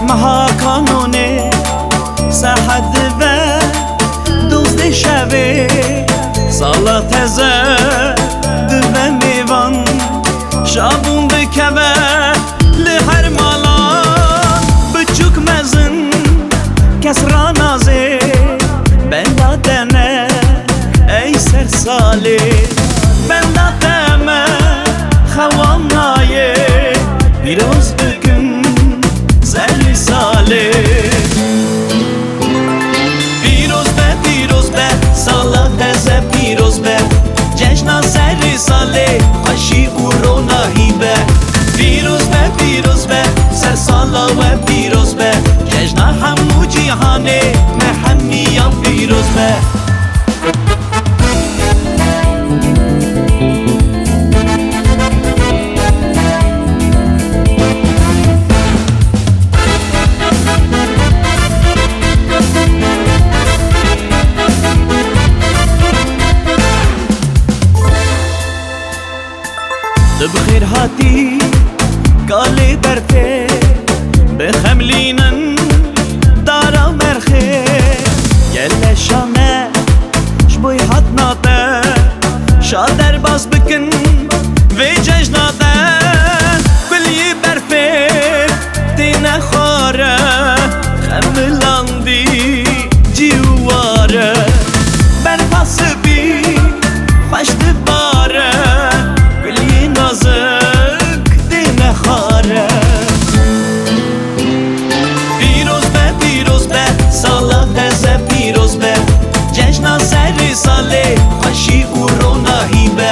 مها کانونه سحد و دوست شبه سالا تزه دو میوان شابون بکوه لهر مالان بچوک مزن کس را نازه بندادنه ای سر ساله بندادمه خوام نایه پیروز بکن سر ساله پیروز به سالا تزه پیروز به جشن سر ساله خوشی و رونقی به پیروز به سر سالا و پیروز به جشن همو جهانه محمیان پیروز به بخير هاتي قالي درتي بخملينن دارا مرخي يلا شامه شبوي حطناته شادر باس بكن في ججناته كل برفي تينا خاره خملاندي جواره برفاس بي خوش دباره نازک دین خاره پیروز به سالا تزه پیروز به جشن سر ساله خوشی و رونقی به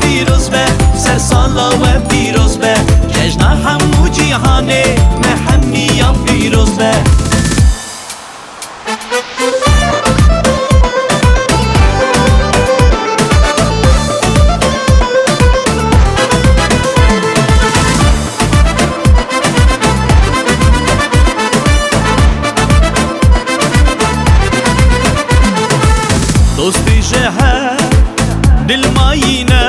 پیروز به سر سالا و پیروز به جشن همو جهانه محمیان پیروز به دوستی شهر دل ماینه